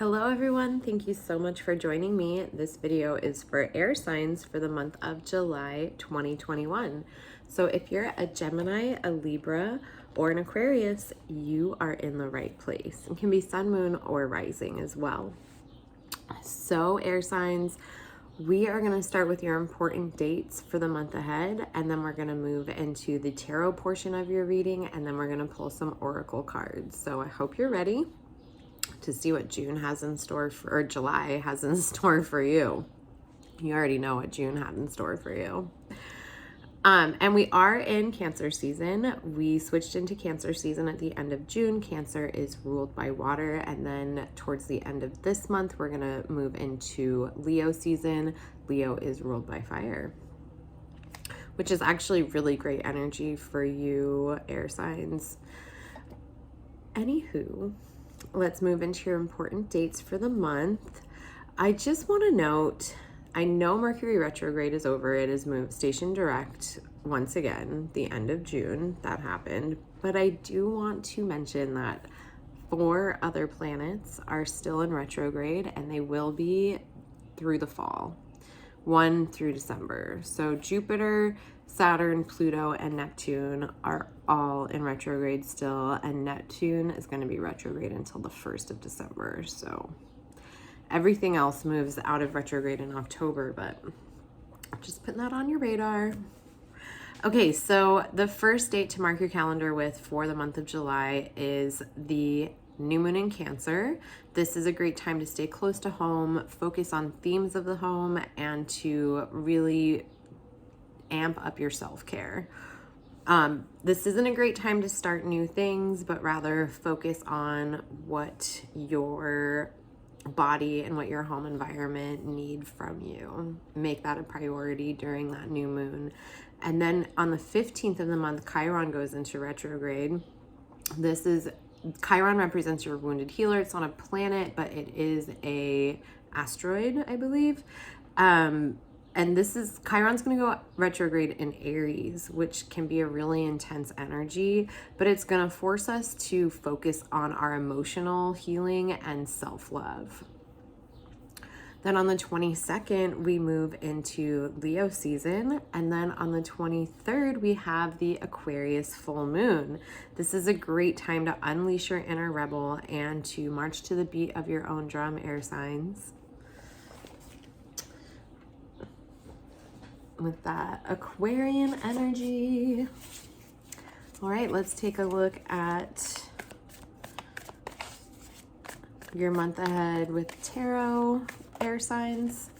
Hello everyone, thank you so much for joining me. This video is for air signs for the month of July 2021. So if you're a Gemini, a Libra, or an Aquarius, you are in the right place. It can be sun, moon, or rising as well. So air signs, we are going to start with your important dates for the month ahead, and then we're going to move into the tarot portion of your reading, and then we're going to pull some oracle cards. So I hope you're ready to see what June has in store for, or July has in store for you. You already know what June had in store for you. And we are in Cancer season. We switched into Cancer season at the end of June. Cancer is ruled by water. And then towards the end of this month, we're going to move into Leo season. Leo is ruled by fire, which is actually really great energy for you, air signs. Anywho, let's move into your important dates for the month. I just want to note, I know Mercury retrograde is over. It is moved station direct once again, the end of June. That happened. But I do want to mention that 4 other planets are still in retrograde, and they will be through the fall, 1 through December. So Jupiter, Saturn, Pluto, and Neptune are all in retrograde still, and Neptune is going to be retrograde until the 1st of December. So everything else moves out of retrograde in October, but just putting that on your radar. Okay, so the first date to mark your calendar with for the month of July is the new moon in Cancer. This is a great time to stay close to home, focus on themes of the home, and to really amp up your self-care. This isn't a great time to start new things, but rather focus on what your body and what your home environment need from you. Make that a priority during that new moon. And then on the 15th of the month, Chiron goes into retrograde. Chiron represents your wounded healer. It's not a planet, but it is a asteroid, I believe. And Chiron's going to go retrograde in Aries, which can be a really intense energy, but it's going to force us to focus on our emotional healing and self-love. Then on the 22nd, we move into Leo season. And then on the 23rd, we have the Aquarius full moon. This is a great time to unleash your inner rebel and to march to the beat of your own drum, air signs. With that Aquarian energy. All right, let's take a look at your month ahead with tarot, air signs.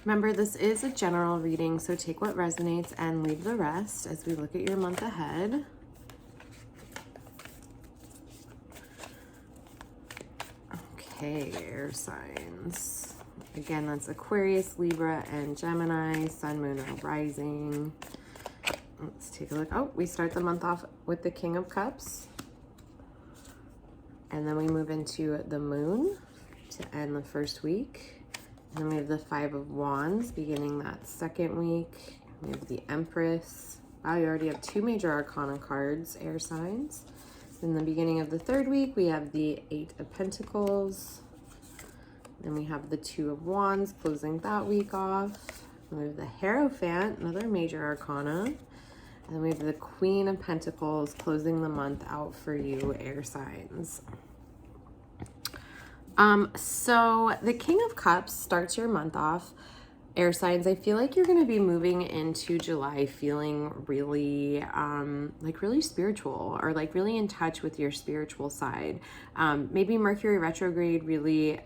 Remember, this is a general reading, so take what resonates and leave the rest as we look at your month ahead. Okay, air signs. Again, that's Aquarius, Libra, and Gemini, sun, moon, or rising. Let's take a look. Oh, we start the month off with the King of Cups. And then we move into the moon to end the first week. And then we have the 5 of Wands beginning that second week. We have the Empress. Wow, you already have 2 major arcana cards, air signs. In the beginning of the 3rd week, we have the 8 of Pentacles. Then we have the 2 of Wands closing that week off. And we have the Hierophant, another major arcana. And then we have the Queen of Pentacles closing the month out for you, air signs. So the King of Cups starts your month off, air signs. I feel like you're going to be moving into July feeling really, really spiritual, or like really in touch with your spiritual side. Maybe Mercury retrograde really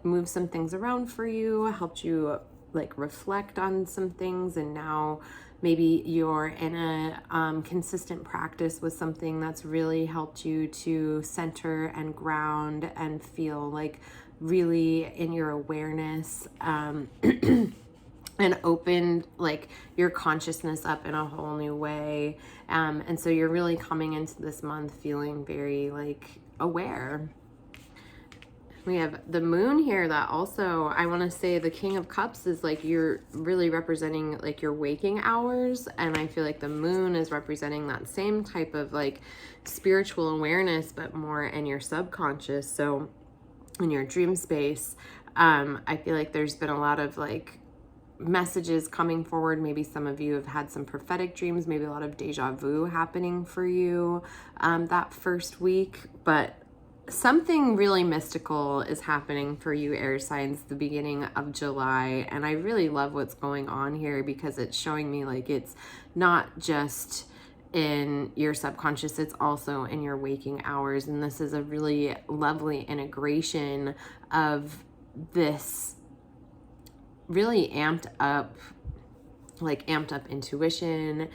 moved some things around for you, helped you reflect on some things, and now maybe you're in a consistent practice with something that's really helped you to center and ground and feel really in your awareness, and opened your consciousness up in a whole new way. And so you're really coming into this month feeling very aware. We have the moon here that also, I want to say the King of Cups is like you're really representing like your waking hours. And I feel like the moon is representing that same type of like spiritual awareness, but more in your subconscious. So in your dream space, I feel like there's been a lot of like messages coming forward. Maybe some of you have had some prophetic dreams, maybe a lot of deja vu happening for you that first week. But something really mystical is happening for you air signs the beginning of July, and I really love what's going on here because it's showing me like it's not just in your subconscious, it's also in your waking hours. And this is a really lovely integration of this really amped up intuition,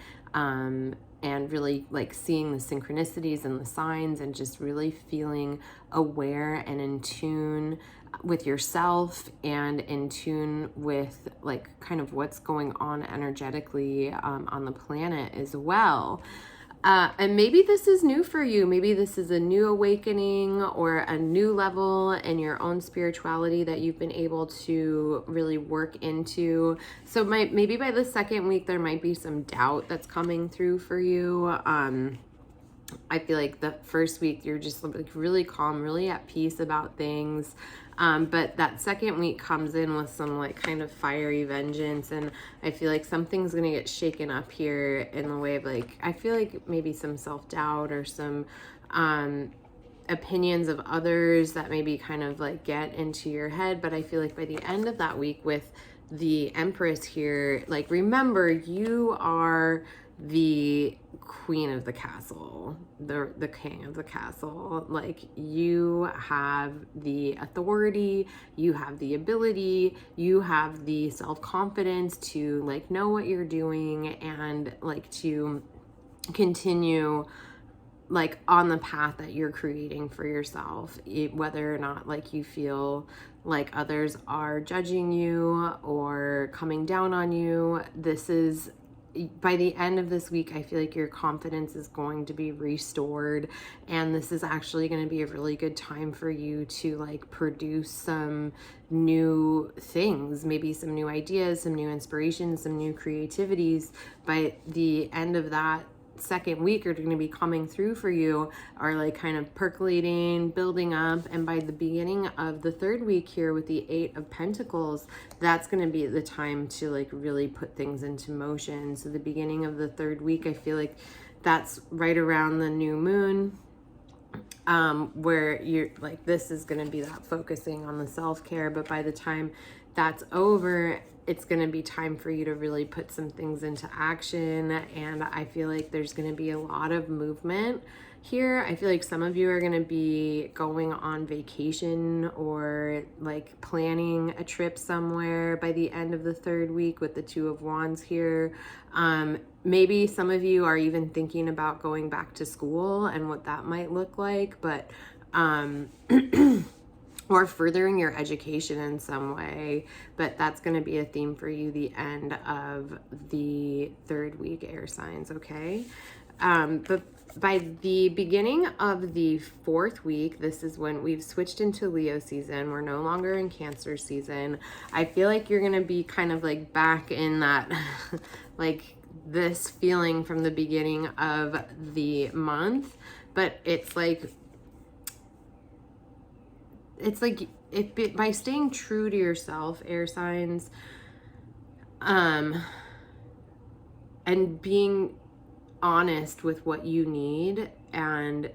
and really like seeing the synchronicities and the signs and just really feeling aware and in tune with yourself and in tune with like kind of what's going on energetically on the planet as well. And maybe this is new for you. Maybe this is a new awakening or a new level in your own spirituality that you've been able to really work into. So maybe by the second week, there might be some doubt that's coming through for you. I feel like the first week you're just like really calm, really at peace about things. But that second week comes in with some like kind of fiery vengeance, and I feel like something's gonna get shaken up here in the way of like, I feel like maybe some self-doubt or some opinions of others that maybe kind of like get into your head. But I feel like by the end of that week with the Empress here, like remember, you are the queen of the castle, the king of the castle. Like you have the authority, you have the ability, you have the self-confidence to like know what you're doing and like to continue like on the path that you're creating for yourself, whether or not like you feel like others are judging you or coming down on you. This is, by the end of this week, I feel like your confidence is going to be restored, and this is actually going to be a really good time for you to like produce some new things, maybe some new ideas, some new inspirations, some new creativities. By the end of that second week are going to be coming through for you, are like kind of percolating, building up. And by the beginning of the third week here with the 8 of Pentacles, that's going to be the time to like really put things into motion. So the beginning of the third week, I feel like that's right around the new moon, where you're like, this is going to be that focusing on the self-care. But by the time that's over, it's going to be time for you to really put some things into action. And I feel like there's going to be a lot of movement here. I feel like some of you are going to be going on vacation or like planning a trip somewhere by the end of the third week with the 2 of Wands here. Maybe some of you are even thinking about going back to school and what that might look like, but or furthering your education in some way. But that's going to be a theme for you the end of the third week, air signs, okay? But by the beginning of the fourth week, this is when we've switched into Leo season. We're no longer in Cancer season. I feel like you're going to be kind of like back in that like this feeling from the beginning of the month, but it's like if by staying true to yourself, air signs, and being honest with what you need and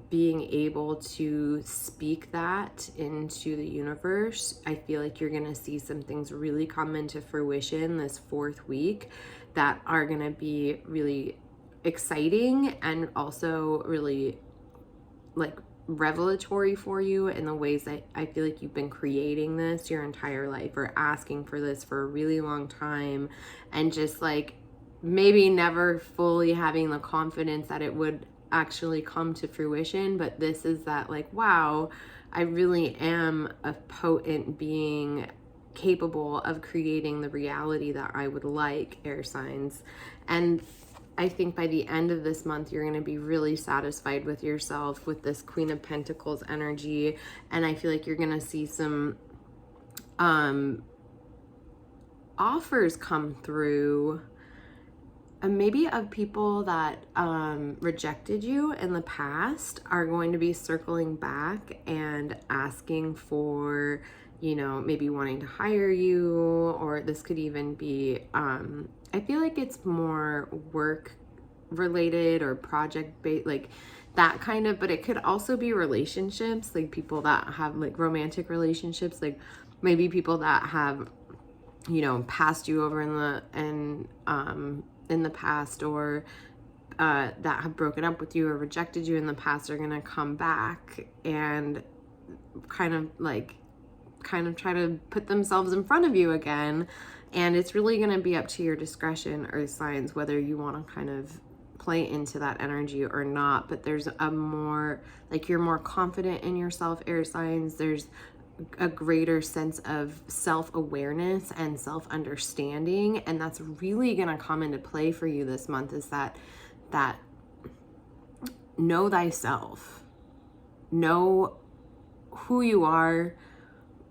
being able to speak that into the universe, I feel like you're going to see some things really come into fruition this fourth week that are going to be really exciting and also really like revelatory for you in the ways that I feel like you've been creating this your entire life or asking for this for a really long time, and just like maybe never fully having the confidence that it would actually come to fruition. But this is that like, wow, I really am a potent being capable of creating the reality that I would like, air signs. And I think by the end of this month, you're going to be really satisfied with yourself with this Queen of Pentacles energy. And I feel like you're going to see some offers come through, maybe of people that rejected you in the past are going to be circling back and asking for, you know, maybe wanting to hire you, or this could even be, I feel like it's more work related or project based, like that kind of, but it could also be relationships, like people that have like romantic relationships, like maybe people that have, you know, passed you over in the past, or that have broken up with you or rejected you in the past are gonna come back and kind of try to put themselves in front of you again. And it's really gonna be up to your discretion, Earth signs, whether you want to kind of play into that energy or not. But there's a more, like, you're more confident in yourself, air signs. There's a greater sense of self-awareness and self-understanding, and that's really going to come into play for you this month, is that know thyself, know who you are,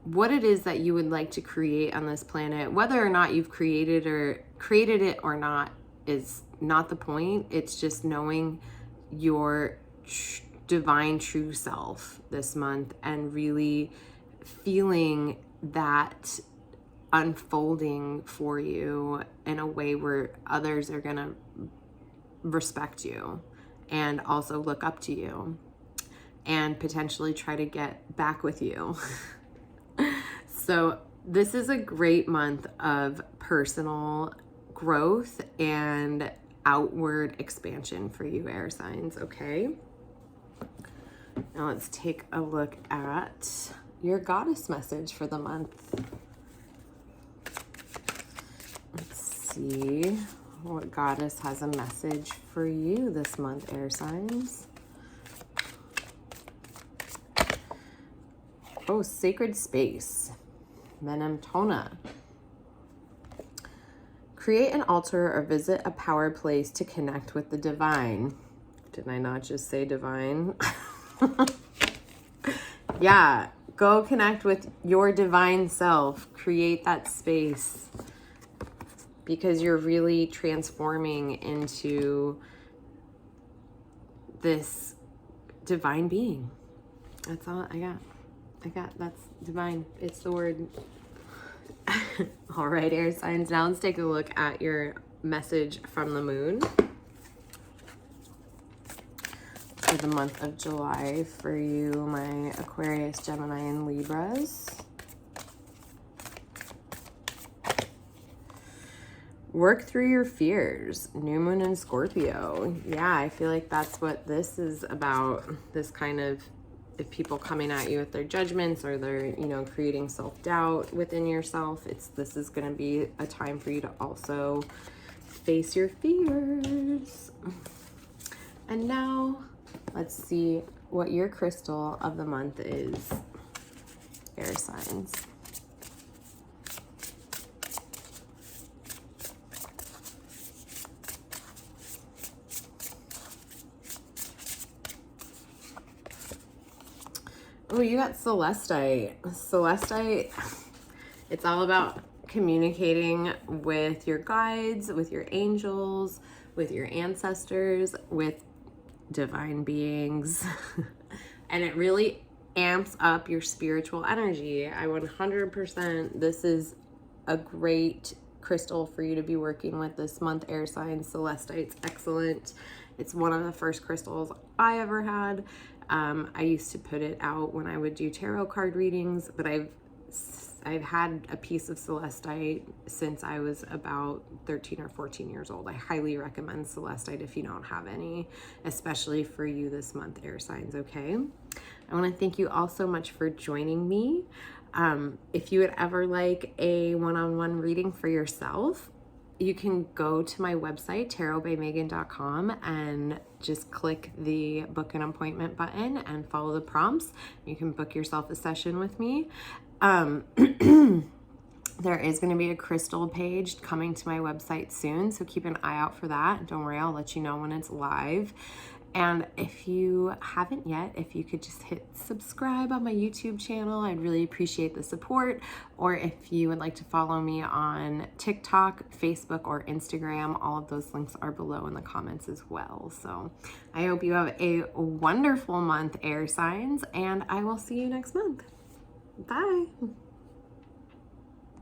what it is that you would like to create on this planet. Whether or not you've created it or not is not the point. It's just knowing your divine true self this month and really feeling that unfolding for you in a way where others are going to respect you and also look up to you and potentially try to get back with you. So this is a great month of personal growth and outward expansion for you, air signs, okay? Now let's take a look at your goddess message for the month. Let's see what goddess has a message for you this month, air signs. Oh, sacred space. Menamtona. Create an altar or visit a power place to connect with the divine. Did I not just say divine? Yeah, go connect with your divine self. Create that space, because you're really transforming into this divine being. That's all I got. That's divine. It's the word. All right, air signs. Now let's take a look at your message from the moon for the month of July for you, my Aquarius, Gemini, and Libras. Work through your fears. New moon in Scorpio. Yeah, I feel like that's what this is about. This kind of, if people coming at you with their judgments, or they're, you know, creating self-doubt within yourself, this is going to be a time for you to also face your fears. And now let's see what your crystal of the month is, air signs. Oh, you got Celestite. Celestite, it's all about communicating with your guides, with your angels, with your ancestors, with divine beings. And it really amps up your spiritual energy. I 100%, this is a great crystal for you to be working with this month, air signs. Celestite's excellent. It's one of the first crystals I ever had. I used to put it out when I would do tarot card readings, but I've had a piece of Celestite since I was about 13 or 14 years old. I highly recommend Celestite if you don't have any, especially for you this month, air signs, okay? I want to thank you all so much for joining me. If you would ever like a one-on-one reading for yourself, you can go to my website, tarotbymegan.com, and just click the book an appointment button and follow the prompts. You can book yourself a session with me. There is going to be a crystal page coming to my website soon, so keep an eye out for that. Don't worry, I'll let you know when it's live. And if you haven't yet, if you could just hit subscribe on my YouTube channel, I'd really appreciate the support. Or if you would like to follow me on TikTok, Facebook, or Instagram, all of those links are below in the comments as well. So I hope you have a wonderful month, air signs, and I will see you next month. Bye.